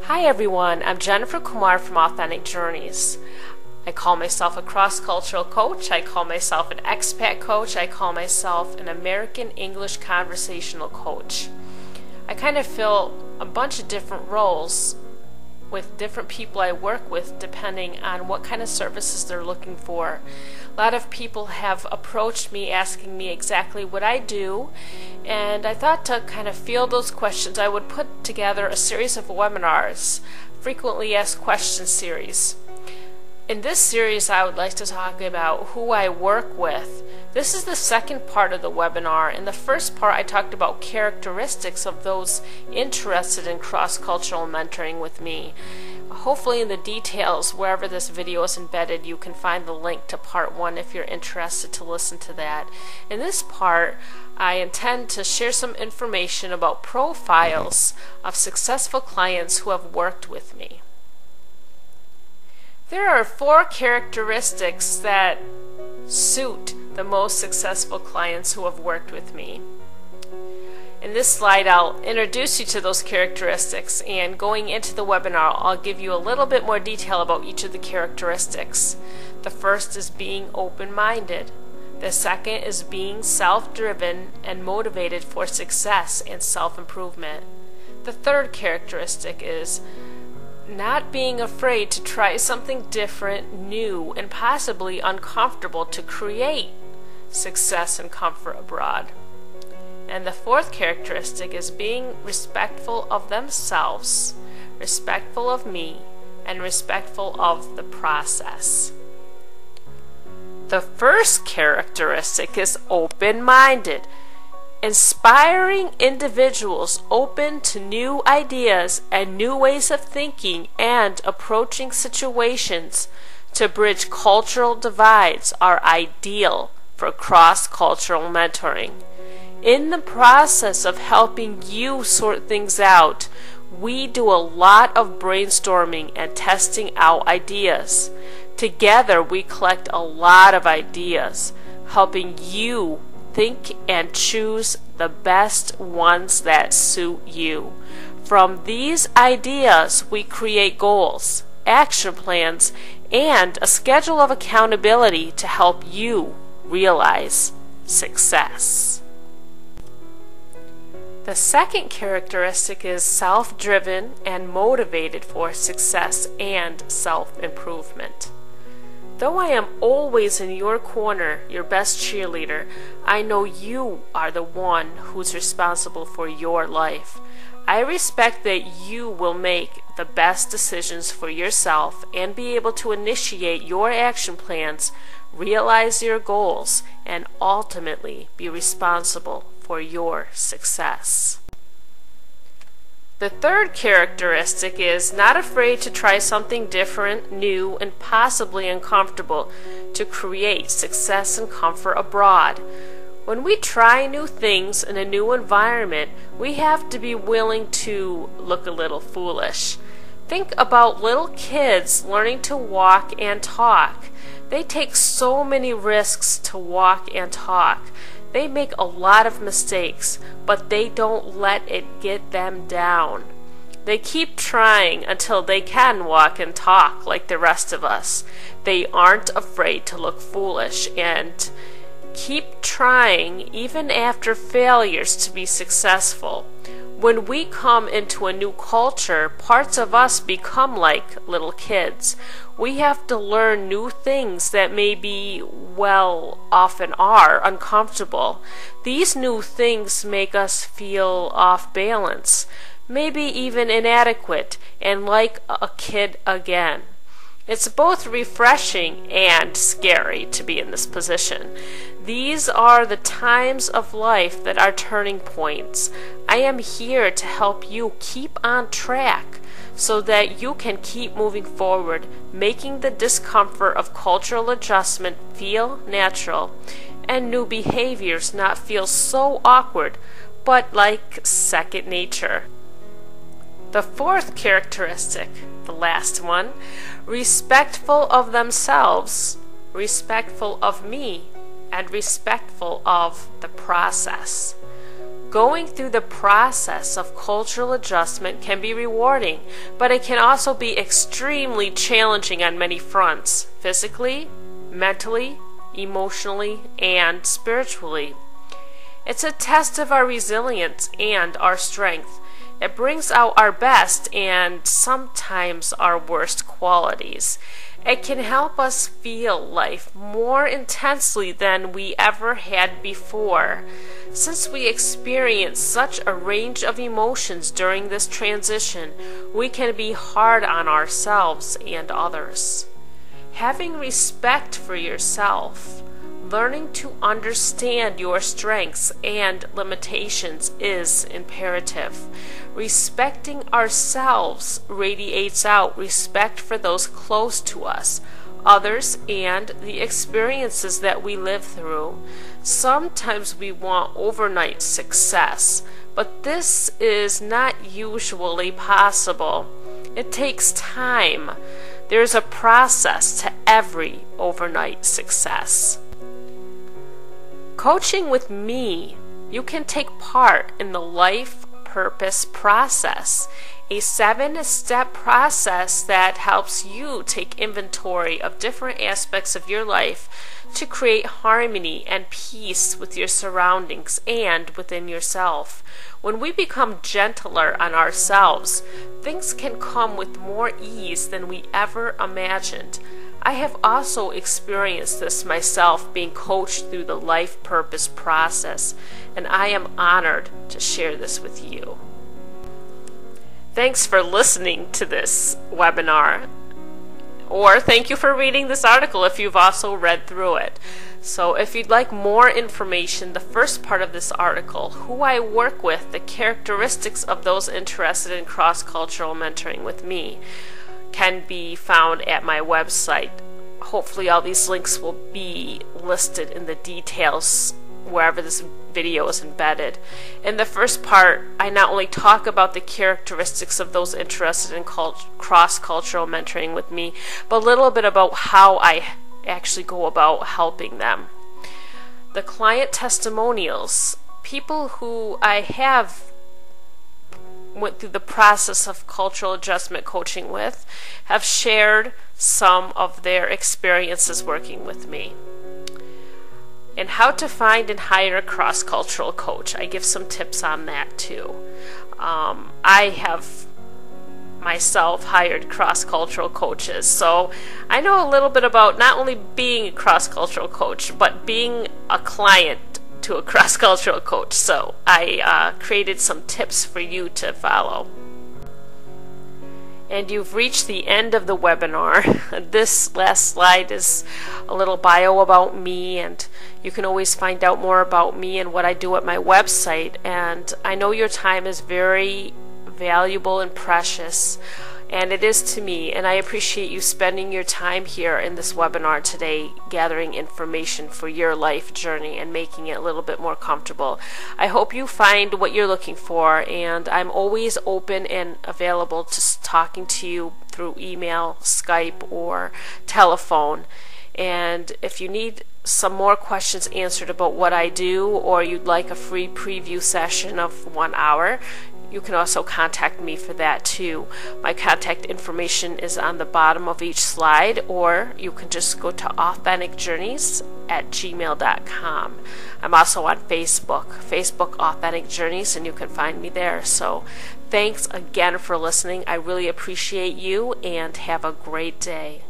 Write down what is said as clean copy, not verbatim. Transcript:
Hi everyone, I'm Jennifer Kumar from Authentic Journeys. I call myself a cross-cultural coach, I call myself an expat coach, I call myself an American English conversational coach. I kind of fill a bunch of different roles with different people I work with depending on what kind of services they're looking for. A lot of people have approached me asking me exactly what I do, and I thought to kind of field those questions I would put together a series of webinars, frequently asked questions series. In this series I would like to talk about who I work with. This is the second part of the webinar. In the first part I talked about characteristics of those interested in cross-cultural mentoring with me. Hopefully in the details, wherever this video is embedded, you can find the link to part 1 if you're interested to listen to that. In this part, I intend to share some information about profiles of successful clients who have worked with me. There are 4 characteristics that suit the most successful clients who have worked with me. In this slide, I'll introduce you to those characteristics, and going into the webinar, I'll give you a little bit more detail about each of the characteristics. The first is being open-minded. The second is being self-driven and motivated for success and self-improvement. The third characteristic is not being afraid to try something different, new, and possibly uncomfortable to create success and comfort abroad. And the fourth characteristic is being respectful of themselves, respectful of me, and respectful of the process. The first characteristic is open-minded. Inspiring individuals open to new ideas and new ways of thinking and approaching situations to bridge cultural divides are ideal for cross-cultural mentoring. In the process of helping you sort things out, we do a lot of brainstorming and testing out ideas. Together we collect a lot of ideas, helping you think and choose the best ones that suit you. From these ideas, we create goals, action plans, and a schedule of accountability to help you realize success. The second characteristic is self-driven and motivated for success and self-improvement. Though I am always in your corner, your best cheerleader, I know you are the one who's responsible for your life. I respect that you will make the best decisions for yourself and be able to initiate your action plans, realize your goals, and ultimately be responsible for your success. The third characteristic is not afraid to try something different, new, and possibly uncomfortable to create success and comfort abroad. When we try new things in a new environment, we have to be willing to look a little foolish. Think about little kids learning to walk and talk. They take so many risks to walk and talk. They make a lot of mistakes, but they don't let it get them down. They keep trying until they can walk and talk like the rest of us. They aren't afraid to look foolish and keep trying even after failures to be successful. When we come into a new culture, parts of us become like little kids. We have to learn new things that may be, well, often are uncomfortable. These new things make us feel off balance, maybe even inadequate, and like a kid again. It's both refreshing and scary to be in this position. These are the times of life that are turning points. I am here to help you keep on track so that you can keep moving forward, making the discomfort of cultural adjustment feel natural and new behaviors not feel so awkward, but like second nature. The fourth characteristic, the last one, respectful of themselves, respectful of me, and respectful of the process. Going through the process of cultural adjustment can be rewarding, but it can also be extremely challenging on many fronts, physically, mentally, emotionally, and spiritually. It's a test of our resilience and our strength. It brings out our best and sometimes our worst qualities. It can help us feel life more intensely than we ever had before. Since we experience such a range of emotions during this transition, we can be hard on ourselves and others. Having respect for yourself, learning to understand your strengths and limitations is imperative. Respecting ourselves radiates out respect for those close to us, others, and the experiences that we live through. Sometimes we want overnight success, but this is not usually possible. It takes time. There's a process to every overnight success. Coaching with me, you can take part in the life purpose process, a 7-step process that helps you take inventory of different aspects of your life to create harmony and peace with your surroundings and within yourself. When we become gentler on ourselves, things can come with more ease than we ever imagined. I have also experienced this myself, being coached through the life purpose process, and I am honored to share this with you. Thanks for listening to this webinar, or thank you for reading this article if you've also read through it. So if you'd like more information, the first part of this article, who I work with, the characteristics of those interested in cross-cultural mentoring with me, can be found at my website. Hopefully all these links will be listed in the details wherever this video is embedded. In the first part, I not only talk about the characteristics of those interested in cross-cultural mentoring with me, but a little bit about how I actually go about helping them. The client testimonials, people who I have went through the process of cultural adjustment coaching with, have shared some of their experiences working with me. And how to find and hire a cross-cultural coach. I give some tips on that too. I have myself hired cross-cultural coaches, so I know a little bit about not only being a cross-cultural coach, but being a client to a cross-cultural coach. So I created some tips for you to follow. And you've reached the end of the webinar. This last slide is a little bio about me, and you can always find out more about me and what I do at my website. And I know your time is very valuable and precious, and it is to me, and I appreciate you spending your time here in this webinar today gathering information for your life journey and making it a little bit more comfortable. I hope you find what you're looking for, and I'm always open and available to talking to you through email, Skype, or telephone. And if you need some more questions answered about what I do, or you'd like a free preview session of 1 hour, you can also contact me for that too. My contact information is on the bottom of each slide, or you can just go to authenticjourneys@gmail.com. I'm also on Facebook Authentic Journeys, and you can find me there. So thanks again for listening. I really appreciate you, and have a great day.